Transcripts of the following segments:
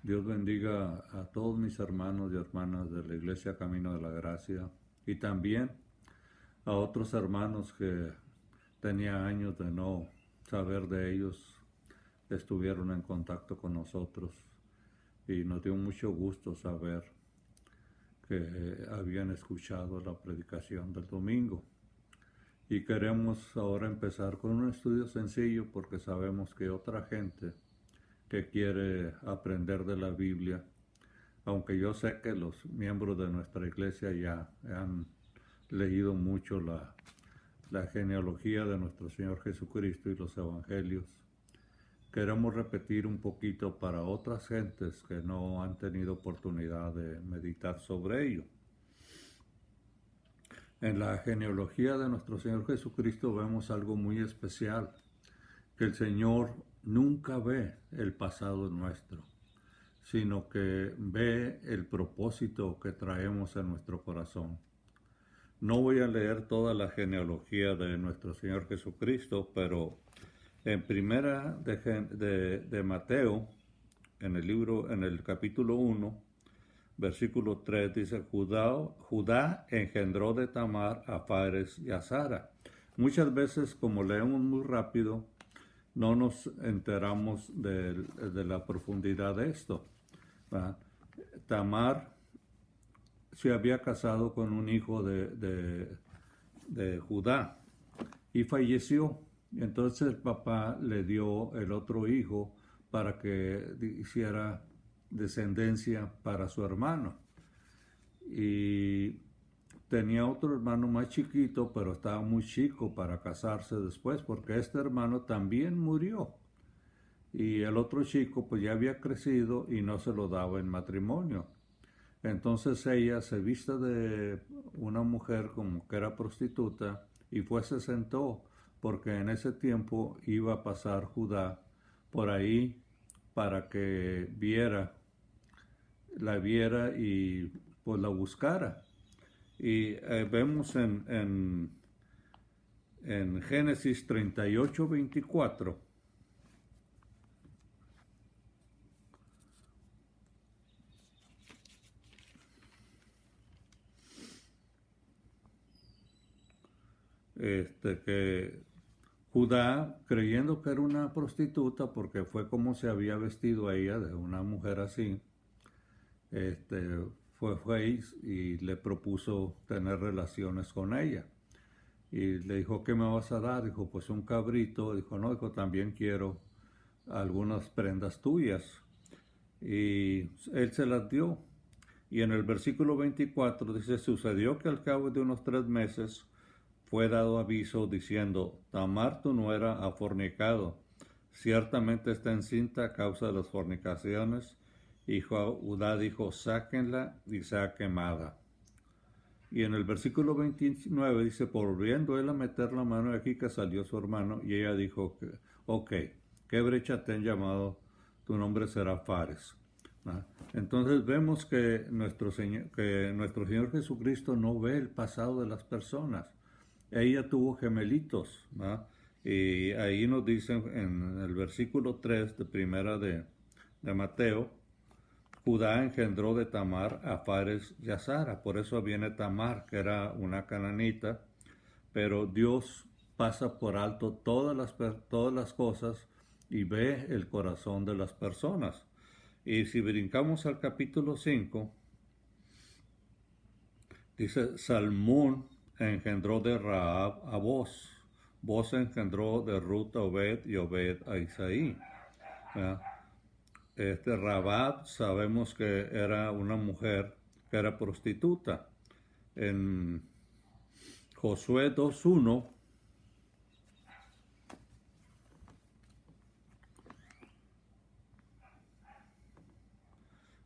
Dios bendiga a todos mis hermanos y hermanas de la Iglesia Camino de la Gracia y también a otros hermanos que tenía años de no saber de ellos, estuvieron en contacto con nosotros y nos dio mucho gusto saber que habían escuchado la predicación del domingo. Y queremos ahora empezar con un estudio sencillo porque sabemos que otra gente que quiere aprender de la Biblia, aunque yo sé que los miembros de nuestra iglesia ya han leído mucho la genealogía de nuestro Señor Jesucristo y los evangelios, queremos repetir un poquito para otras gentes que no han tenido oportunidad de meditar sobre ello. En la genealogía de nuestro Señor Jesucristo vemos algo muy especial, que el Señor nunca ve el pasado nuestro, sino que ve el propósito que traemos en nuestro corazón. No voy a leer toda la genealogía de nuestro Señor Jesucristo, pero en primera de Mateo, en el capítulo 1, versículo 3 dice, Judá engendró de Tamar a Fares y a Zara. Muchas veces, como leemos muy rápido, no nos enteramos de la profundidad de esto. Tamar se había casado con un hijo de Judá y falleció. Entonces el papá le dio el otro hijo para que hiciera descendencia para su hermano. Y tenía otro hermano más chiquito, pero estaba muy chico para casarse después, porque este hermano también murió. Y el otro chico pues ya había crecido y no se lo daba en matrimonio. Entonces ella se viste de una mujer como que era prostituta y se sentó, porque en ese tiempo iba a pasar Judá por ahí para que la viera y pues la buscara. Y vemos en Génesis 38, 24, que Judá, creyendo que era una prostituta, porque fue como se había vestido a ella, de una mujer así, fue y le propuso tener relaciones con ella. Y le dijo, ¿qué me vas a dar? Dijo, pues un cabrito. Dijo, no, dijo, también quiero algunas prendas tuyas. Y él se las dio. Y en el versículo 24 dice, sucedió que al cabo de unos 3 meses fue dado aviso diciendo, Tamar tu nuera ha fornicado, ciertamente está encinta a causa de las fornicaciones. Y Judá dijo, sáquenla y sea quemada. Y en el versículo 29 dice, volviendo él a meter la mano aquí que salió su hermano, y ella dijo, ok, ¿qué brecha te han llamado? Tu nombre será Fares. Entonces vemos que nuestro Señor Jesucristo no ve el pasado de las personas. Ella tuvo gemelitos, ¿no? Y ahí nos dicen en el versículo 3 de primera de Mateo, Judá engendró de Tamar a Fares y a Zara. Por eso viene Tamar, que era una cananita, pero Dios pasa por alto todas las cosas y ve el corazón de las personas. Y si brincamos al capítulo 5, dice, Salmón engendró de Rahab a Boz. Boz engendró de Ruth a Obed y Obed a Isaí. Rahab sabemos que era una mujer que era prostituta. En Josué 2:1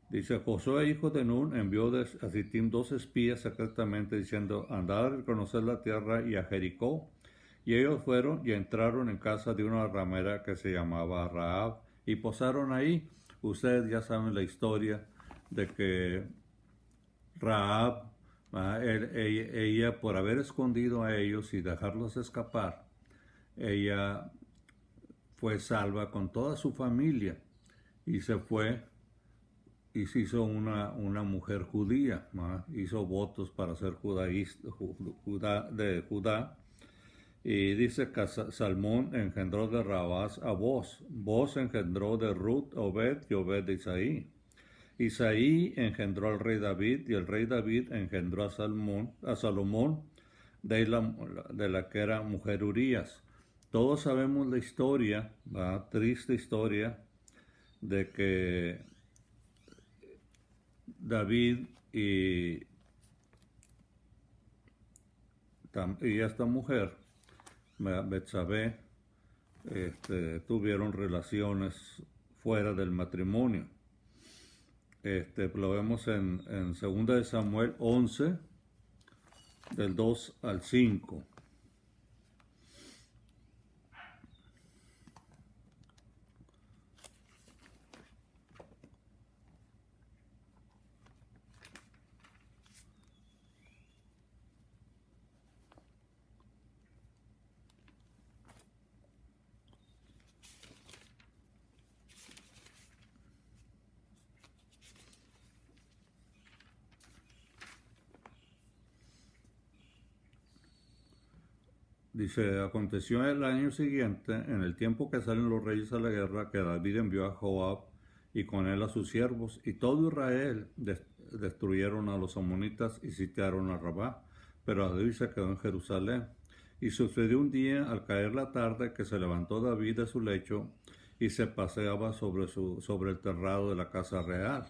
dice, Josué, hijo de Nun, envió a Sittim 2 espías secretamente diciendo, andad a reconocer la tierra y a Jericó. Y ellos fueron y entraron en casa de una ramera que se llamaba Rahab y posaron ahí. Ustedes ya saben la historia de que Rahab, ella por haber escondido a ellos y dejarlos escapar, ella fue salva con toda su familia y se fue y se hizo una mujer judía, ¿verdad? Hizo votos para ser judaísta, de Judá. Y dice que Salmón engendró de Rabás a Boz. Boz engendró de Ruth a Obed y Obed de Isaí. Isaí engendró al rey David y el rey David engendró a Salomón de la que era mujer Urías. Todos sabemos la historia, la triste historia de que David y esta mujer, Betsabé, tuvieron relaciones fuera del matrimonio. Lo vemos en 2 de Samuel 11, del 2 al 5. Dice, aconteció el año siguiente, en el tiempo que salen los reyes a la guerra, que David envió a Joab y con él a sus siervos, y todo Israel destruyeron a los amonitas y sitiaron a Rabá, pero David se quedó en Jerusalén. Y sucedió un día, al caer la tarde, que se levantó David de su lecho y se paseaba sobre el terrado de la casa real.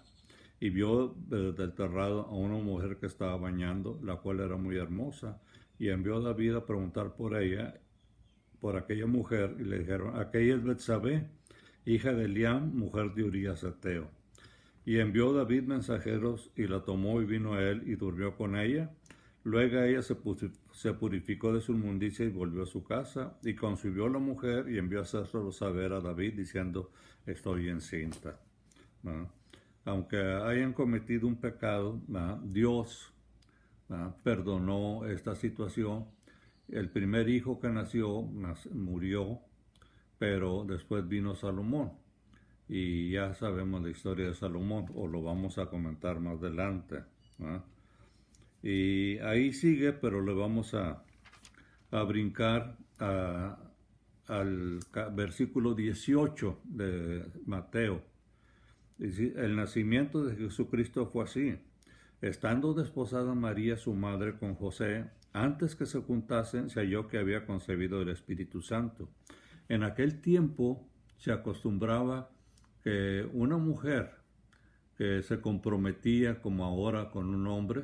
Y vio desde el terrado a una mujer que estaba bañando, la cual era muy hermosa, y envió a David a preguntar por ella, por aquella mujer, y le dijeron, aquella es Betsabé, hija de Eliam, mujer de Urías Eteo. Y envió David mensajeros, y la tomó y vino a él, y durmió con ella. Luego ella se purificó de su inmundicia y volvió a su casa, y concibió la mujer, y envió a hacérselo saber a David, diciendo, estoy encinta. ¿No? Aunque hayan cometido un pecado, ¿no? Dios perdonó esta situación. El primer hijo que nació murió, pero después vino Salomón. Y ya sabemos la historia de Salomón, o lo vamos a comentar más adelante. Y ahí sigue, pero le vamos a brincar al versículo 18 de Mateo. El nacimiento de Jesucristo fue así. Estando desposada María, su madre, con José, antes que se juntasen, se halló que había concebido el Espíritu Santo. En aquel tiempo se acostumbraba que una mujer que se comprometía, como ahora, con un hombre,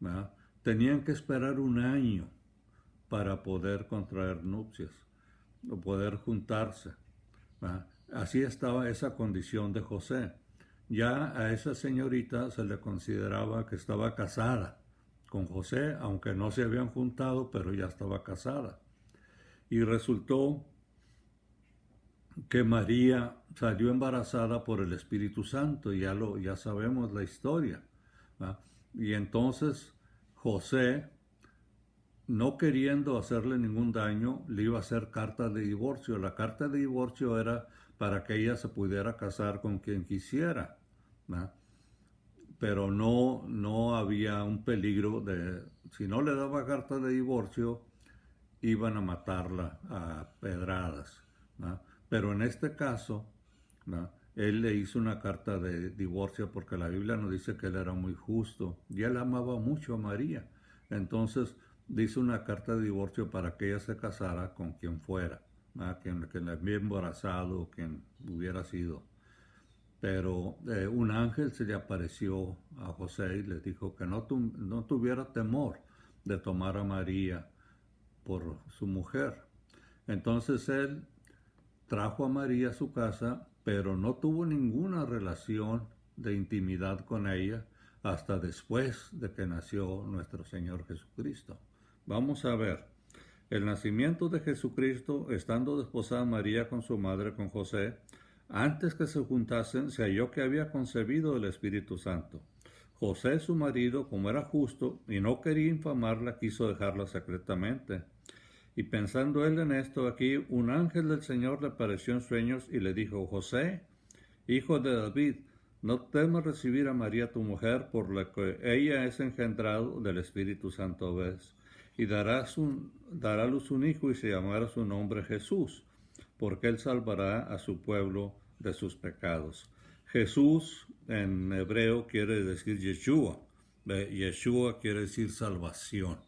¿verdad?, tenían que esperar un año para poder contraer nupcias o poder juntarse, ¿verdad? Así estaba esa condición de José. Ya a esa señorita se le consideraba que estaba casada con José, aunque no se habían juntado, pero ya estaba casada. Y resultó que María salió embarazada por el Espíritu Santo, y ya sabemos la historia, ¿verdad? Y entonces José, no queriendo hacerle ningún daño, le iba a hacer carta de divorcio. La carta de divorcio era para que ella se pudiera casar con quien quisiera, ¿no? Pero no había un peligro de, si no le daba carta de divorcio, iban a matarla a pedradas, ¿no? Pero en este caso, ¿no?, él le hizo una carta de divorcio porque la Biblia nos dice que él era muy justo y él amaba mucho a María. Entonces dice una carta de divorcio para que ella se casara con quien fuera, ¿no?, quien la había embarazado o quien hubiera sido. Pero un ángel se le apareció a José y le dijo que no tuviera temor de tomar a María por su mujer. Entonces él trajo a María a su casa, pero no tuvo ninguna relación de intimidad con ella hasta después de que nació nuestro Señor Jesucristo. Vamos a ver, el nacimiento de Jesucristo, estando desposada María con su madre, con José, antes que se juntasen, se halló que había concebido el Espíritu Santo. José, su marido, como era justo y no quería infamarla, quiso dejarla secretamente. Y pensando él en esto, aquí un ángel del Señor le apareció en sueños y le dijo, José, hijo de David, no temas recibir a María tu mujer, por la que ella es engendrado del Espíritu Santo ves, y dará a luz un hijo y se llamará su nombre Jesús, porque él salvará a su pueblo de sus pecados. Jesús en hebreo quiere decir Yeshua. Yeshua quiere decir salvación.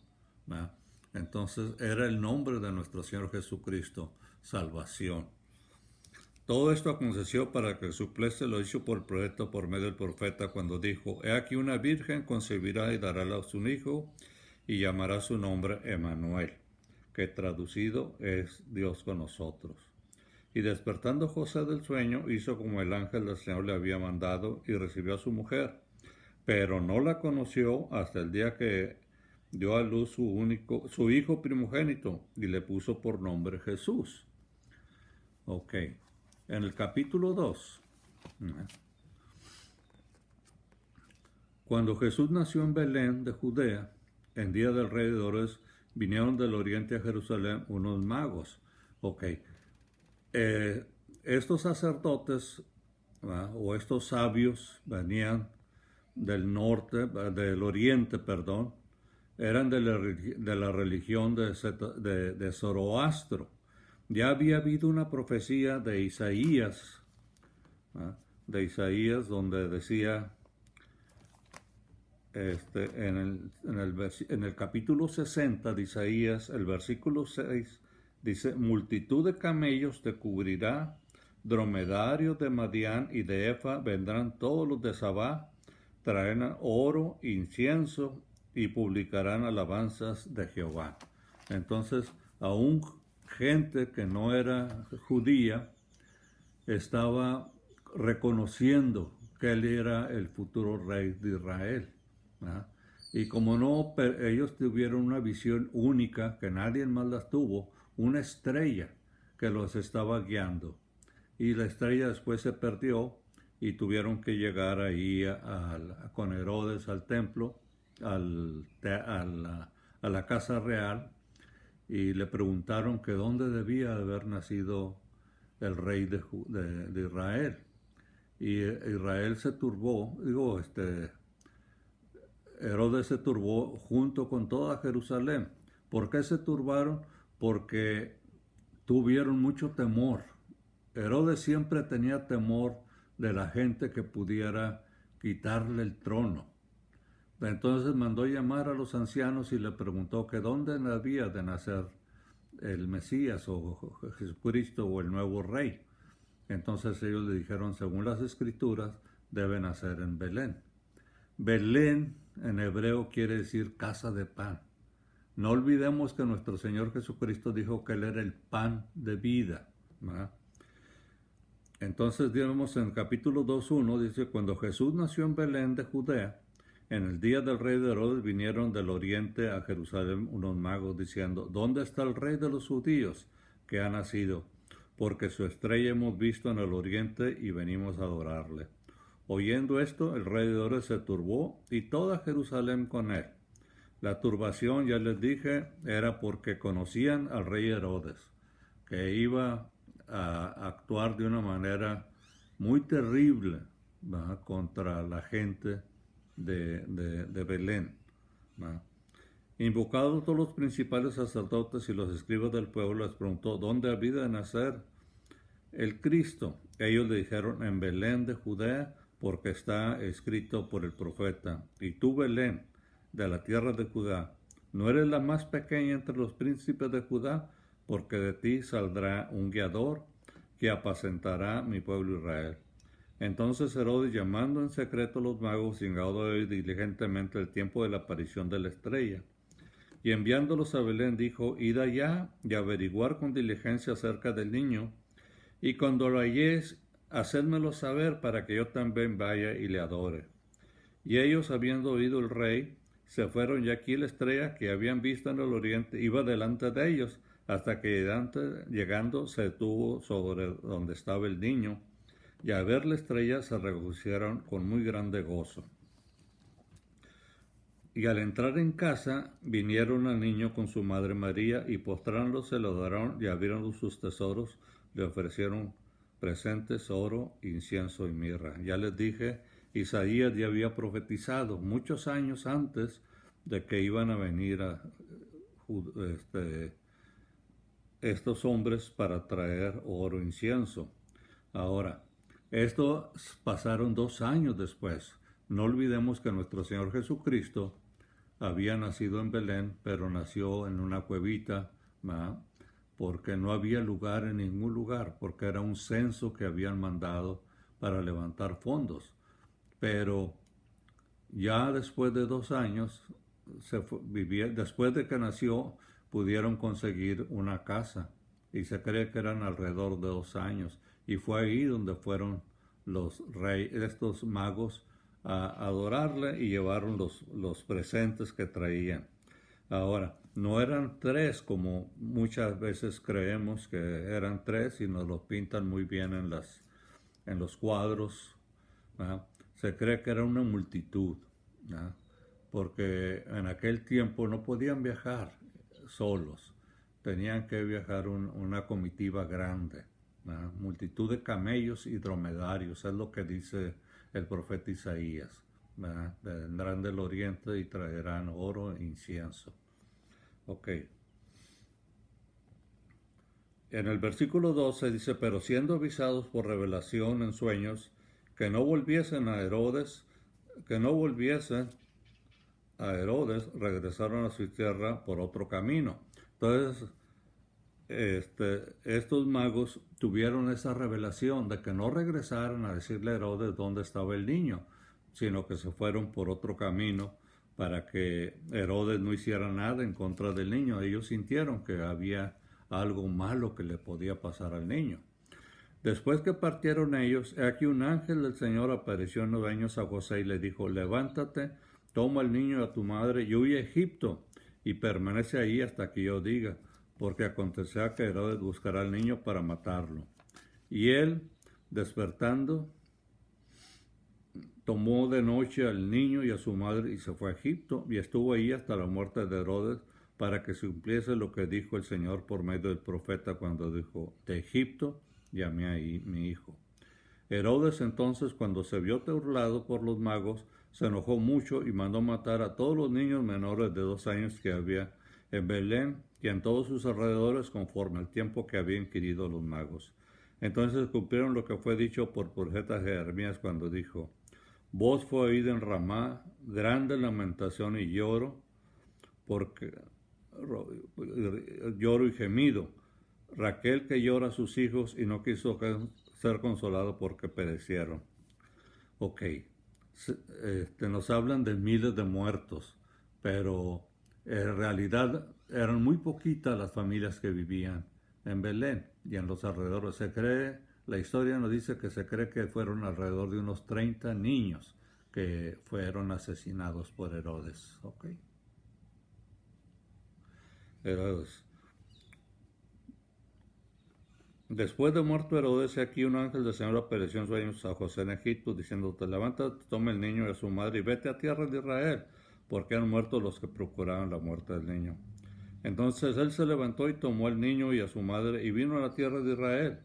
¿Verdad? Entonces era el nombre de nuestro Señor Jesucristo, salvación. Todo esto aconteció para que supliese lo dicho por el profeta por medio del profeta cuando dijo: He aquí una virgen concebirá y dará a luz un hijo y llamará su nombre Emmanuel, que traducido es Dios con nosotros. Y despertando José del sueño, hizo como el ángel del Señor le había mandado y recibió a su mujer, pero no la conoció hasta el día que dio a luz su hijo primogénito, y le puso por nombre Jesús. Ok. En el capítulo 2, cuando Jesús nació en Belén de Judea, en día del rey de Herodes, vinieron del oriente a Jerusalén unos magos. Ok. Estos sacerdotes, o estos sabios, venían del norte, del oriente, perdón, eran de la religión de Zoroastro. Ya había habido una profecía de Isaías, donde decía, en el capítulo 60 de Isaías, el versículo 6, dice: multitud de camellos te cubrirá, dromedarios de Madián y de Efa vendrán todos los de Sabá, traerán oro, incienso y publicarán alabanzas de Jehová. Entonces, aún gente que no era judía estaba reconociendo que él era el futuro rey de Israel. ¿Verdad? Y como no, ellos tuvieron una visión única que nadie más las tuvo, una estrella que los estaba guiando. Y la estrella después se perdió y tuvieron que llegar ahí con Herodes al templo, a la casa real, y le preguntaron que dónde debía haber nacido el rey de Israel. Y Israel se turbó, Herodes se turbó junto con toda Jerusalén. ¿Por qué se turbaron? Porque tuvieron mucho temor. Herodes siempre tenía temor de la gente que pudiera quitarle el trono. Entonces mandó llamar a los ancianos y le preguntó que dónde debía de nacer el Mesías o Jesucristo o el nuevo rey. Entonces ellos le dijeron, según las escrituras, debe nacer en Belén. Belén en hebreo quiere decir casa de pan. No olvidemos que nuestro Señor Jesucristo dijo que Él era el pan de vida. ¿Verdad? Entonces vemos en el capítulo 2:1, dice: cuando Jesús nació en Belén de Judea, en el día del rey de Herodes vinieron del oriente a Jerusalén unos magos diciendo: ¿dónde está el rey de los judíos que ha nacido? Porque su estrella hemos visto en el oriente y venimos a adorarle. Oyendo esto, el rey de Herodes se turbó y toda Jerusalén con él. La turbación, ya les dije, era porque conocían al rey Herodes, que iba a actuar de una manera muy terrible, ¿verdad?, contra la gente de Belén. ¿Verdad? Invocados todos los principales sacerdotes y los escribas del pueblo, les preguntó dónde había de nacer el Cristo. Ellos le dijeron: en Belén de Judea, porque está escrito por el profeta: y tú, Belén, de la tierra de Judá, no eres la más pequeña entre los príncipes de Judá, porque de ti saldrá un guiador que apacentará mi pueblo Israel. Entonces Herodes, llamando en secreto a los magos, llegado diligentemente el tiempo de la aparición de la estrella, y enviándolos a Belén, dijo: id allá y averiguar con diligencia acerca del niño, y cuando lo halléis, hacedmelo saber para que yo también vaya y le adore. Y ellos, habiendo oído el rey, se fueron, y aquí la estrella que habían visto en el oriente iba delante de ellos, hasta que llegando se detuvo sobre donde estaba el niño, y al ver la estrella se regocijaron con muy grande gozo. Y al entrar en casa, vinieron al niño con su madre María, y postrándose lo adoraron, y abrieron sus tesoros, le ofrecieron presentes oro, incienso y mirra. Ya les dije, Isaías ya había profetizado muchos años antes de que iban a venir estos hombres para traer oro, incienso. Ahora, esto pasaron 2 años después. No olvidemos que nuestro Señor Jesucristo había nacido en Belén, pero nació en una cuevita, ¿verdad? Porque no había lugar en ningún lugar, porque era un censo que habían mandado para levantar fondos. Pero ya después de 2 años, después de que nació, pudieron conseguir una casa. Y se cree que eran alrededor de 2 años. Y fue ahí donde fueron estos magos a adorarle y llevaron los presentes que traían. Ahora, no eran tres como muchas veces creemos que eran tres y nos lo pintan muy bien en los cuadros, ¿verdad? Se cree que era una multitud, ¿verdad? Porque en aquel tiempo no podían viajar solos, tenían que viajar una comitiva grande, ¿verdad? Multitud de camellos y dromedarios, es lo que dice el profeta Isaías, ¿verdad? Vendrán del oriente y traerán oro e incienso. Ok. En el versículo 12 dice, pero siendo avisados por revelación en sueños, que no volviesen a Herodes, regresaron a su tierra por otro camino. Entonces, estos magos tuvieron esa revelación de que no regresaran a decirle a Herodes dónde estaba el niño, sino que se fueron por otro camino para que Herodes no hiciera nada en contra del niño. Ellos sintieron que había algo malo que le podía pasar al niño. Después que partieron ellos, he aquí un ángel del Señor apareció en los sueños a José y le dijo, levántate, toma al niño y a tu madre y huye a Egipto y permanece ahí hasta que yo diga, porque acontecerá que Herodes buscará al niño para matarlo. Y él, despertando, tomó de noche al niño y a su madre y se fue a Egipto y estuvo ahí hasta la muerte de Herodes para que se cumpliese lo que dijo el Señor por medio del profeta cuando dijo, de Egipto llamé ahí mi hijo. Herodes entonces, cuando se vio burlado por los magos, se enojó mucho y mandó matar a todos los niños menores de 2 años que había en Belén y en todos sus alrededores conforme al tiempo que habían querido los magos. Entonces cumplieron lo que fue dicho por profeta Jeremías cuando dijo, voz fue oída en Ramá, grande lamentación y lloro, lloro y gemido. Raquel que llora a sus hijos y no quiso ser consolado porque perecieron. Ok, nos hablan de miles de muertos, pero en realidad eran muy poquitas las familias que vivían en Belén y en los alrededores. La historia nos dice que se cree que fueron alrededor de unos 30 niños que fueron asesinados por Herodes. Ok. Herodes. Después de muerto Herodes, aquí un ángel del Señor apareció en sueños a José en Egipto, diciendo, levántate, toma el niño y a su madre y vete a tierra de Israel, porque han muerto los que procuraban la muerte del niño. Entonces él se levantó y tomó al niño y a su madre y vino a la tierra de Israel.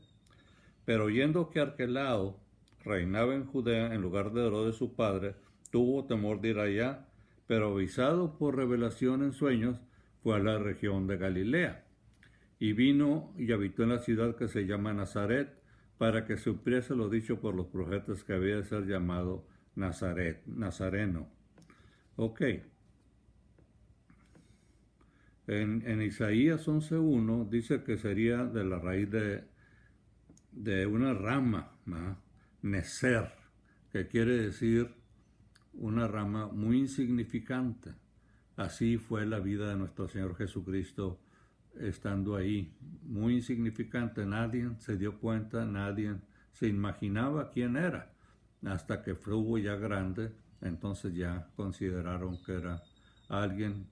Pero oyendo que Arquelao reinaba en Judea en lugar de Herodes su padre, tuvo temor de ir allá, pero avisado por revelación en sueños, fue a la región de Galilea. Y vino y habitó en la ciudad que se llama Nazaret, para que se cumpliese lo dicho por los profetas que había de ser llamado Nazareno. Ok. En Isaías 11.1 dice que sería de la raíz de una rama, ¿no? Neser, que quiere decir una rama muy insignificante. Así fue la vida de nuestro Señor Jesucristo estando ahí, muy insignificante. Nadie se dio cuenta, nadie se imaginaba quién era, hasta que fue ya grande, entonces ya consideraron que era alguien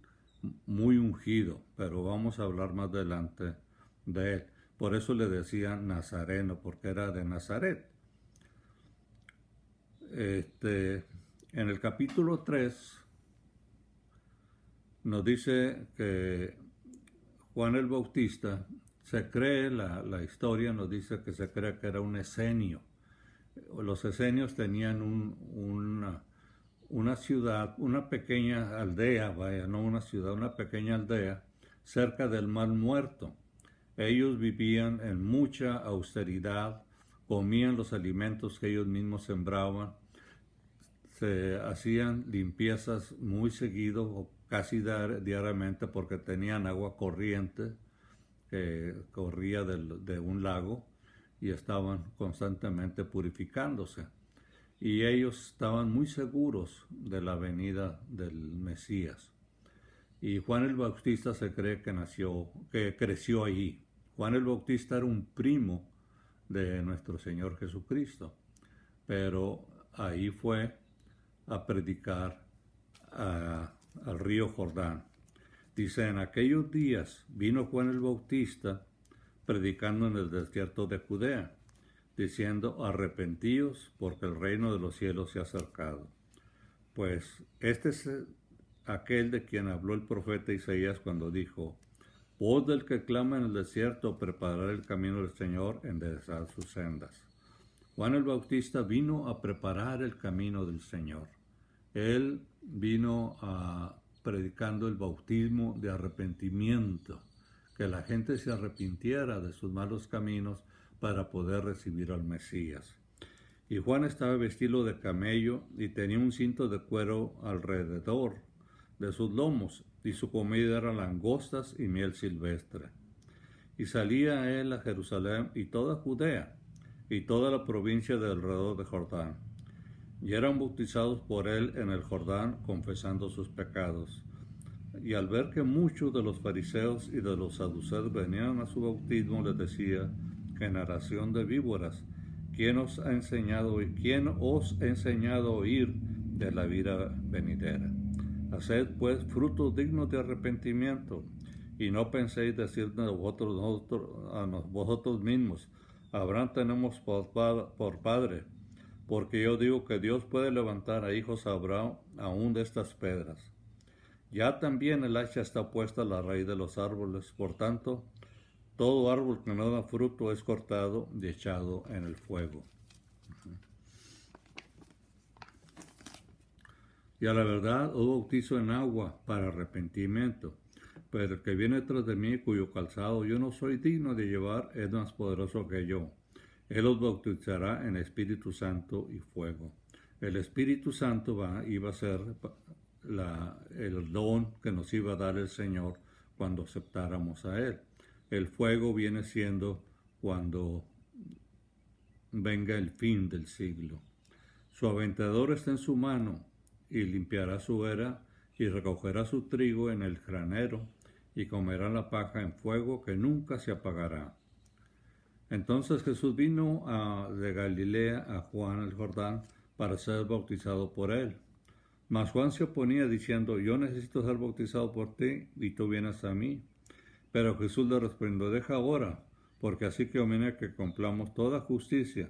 muy ungido, pero vamos a hablar más adelante de él. Por eso le decían Nazareno, porque era de Nazaret. En el capítulo 3 nos dice que Juan el Bautista Se cree, la historia nos dice que se cree que era un esenio. Los esenios tenían una ciudad, una pequeña aldea, vaya, no una ciudad, una pequeña aldea, cerca del Mar Muerto. Ellos vivían en mucha austeridad, comían los alimentos que ellos mismos sembraban, se hacían limpiezas muy seguido o casi diariamente porque tenían agua corriente que corría de un lago y estaban constantemente purificándose. Y ellos estaban muy seguros de la venida del Mesías. Y Juan el Bautista se cree que creció allí. Juan el Bautista era un primo de nuestro Señor Jesucristo, pero ahí fue a predicar al río Jordán. Dice, en aquellos días vino Juan el Bautista predicando en el desierto de Judea, diciendo, arrepentíos porque el reino de los cielos se ha acercado. Pues este es aquel de quien habló el profeta Isaías cuando dijo, voz del que clama en el desierto, preparar el camino del Señor, enderezar sus sendas. Juan el Bautista vino a preparar el camino del Señor. Él vino predicando el bautismo de arrepentimiento, que la gente se arrepintiera de sus malos caminos para poder recibir al Mesías. Y Juan estaba vestido de camello y tenía un cinto de cuero alrededor de sus lomos, y su comida era langostas y miel silvestre. Y salía él a Jerusalén y toda Judea, y toda la provincia de alrededor de Jordán, y eran bautizados por él en el Jordán, confesando sus pecados. Y al ver que muchos de los fariseos y de los saduceos venían a su bautismo, les decía, generación de víboras, ¿quién os ha enseñado a oír de la vida venidera? Haced pues frutos dignos de arrepentimiento, y no penséis decirnos a vosotros mismos, Abraham tenemos por padre, porque yo digo que Dios puede levantar a hijos a Abraham aún de estas piedras. Ya también el hacha está puesta a la raíz de los árboles, por tanto, todo árbol que no da fruto es cortado y echado en el fuego. Y a la verdad os bautizo en agua para arrepentimiento, pero el que viene tras de mí, cuyo calzado yo no soy digno de llevar, es más poderoso que yo. Él os bautizará en Espíritu Santo y fuego. El Espíritu Santo iba a ser el don que nos iba a dar el Señor cuando aceptáramos a Él. El fuego viene siendo cuando venga el fin del siglo. Su aventador está en su mano, y limpiará su era, y recogerá su trigo en el granero, y comerá la paja en fuego que nunca se apagará. Entonces Jesús vino de Galilea a Juan el Jordán para ser bautizado por él. Mas Juan se oponía diciendo, yo necesito ser bautizado por ti, y tú vienes a mí. Pero Jesús le respondió, deja ahora, porque así que conviene que cumplamos toda justicia.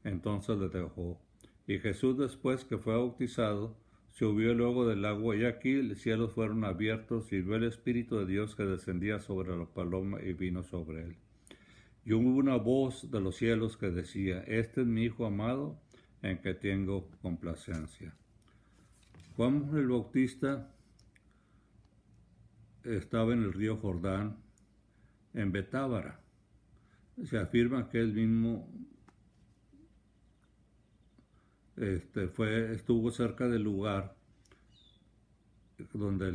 Entonces le dejó. Y Jesús, después que fue bautizado, subió luego del agua, y aquí los cielos fueron abiertos, y vio el Espíritu de Dios que descendía sobre la paloma y vino sobre él. Y hubo una voz de los cielos que decía, este es mi Hijo amado, en que tengo complacencia. Juan el Bautista estaba en el río Jordán, en Betábara. Se afirma que él mismo estuvo cerca del lugar donde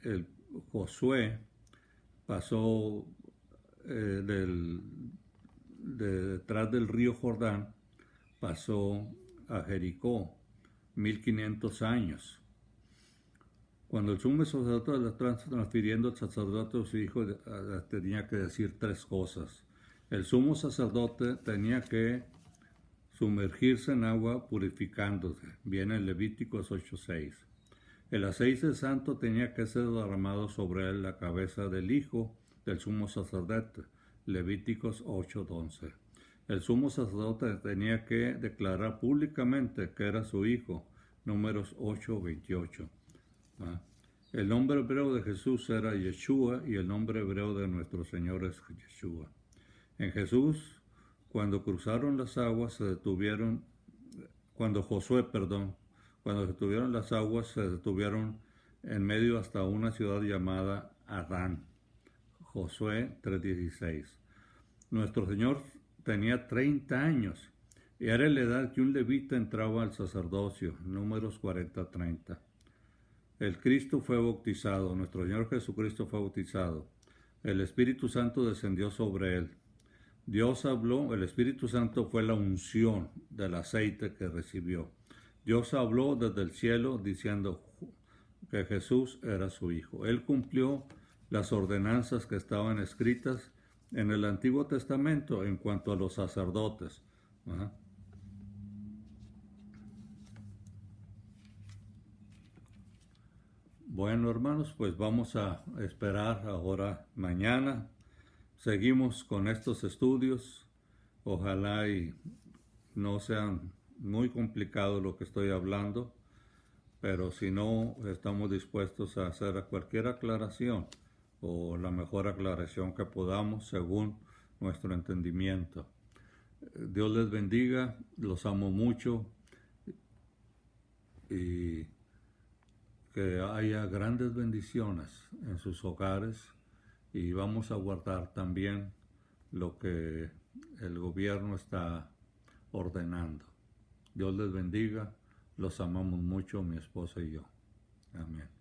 el Josué pasó detrás del río Jordán, pasó a Jericó 1500 años. Cuando el sumo sacerdote le estaba transfiriendo al sacerdote a su hijo, tenía que decir tres cosas. El sumo sacerdote tenía que sumergirse en agua purificándose. Viene en Levíticos 8:6. El aceite santo tenía que ser derramado sobre él la cabeza del hijo del sumo sacerdote. Levíticos 8:11. El sumo sacerdote tenía que declarar públicamente que era su hijo. Números 8:28. El nombre hebreo de Jesús era Yeshua y el nombre hebreo de nuestro Señor es Yeshua. En Jesús, cuando cruzaron las aguas, se detuvieron, cuando se detuvieron las aguas, se detuvieron en medio hasta una ciudad llamada Adán. Josué 3:16. Nuestro Señor tenía 30 años y era la edad que un levita entraba al sacerdocio, Números 40:30. El Cristo fue bautizado, nuestro Señor Jesucristo fue bautizado. El Espíritu Santo descendió sobre él. Dios habló, el Espíritu Santo fue la unción del aceite que recibió. Dios habló desde el cielo diciendo que Jesús era su Hijo. Él cumplió las ordenanzas que estaban escritas en el Antiguo Testamento en cuanto a los sacerdotes. Ajá. Bueno, hermanos, pues vamos a esperar ahora mañana. Seguimos con estos estudios. Ojalá y no sean muy complicados lo que estoy hablando, pero si no, estamos dispuestos a hacer cualquier aclaración o la mejor aclaración que podamos según nuestro entendimiento. Dios les bendiga, los amo mucho y que haya grandes bendiciones en sus hogares, y vamos a guardar también lo que el gobierno está ordenando. Dios les bendiga, los amamos mucho, mi esposa y yo. Amén.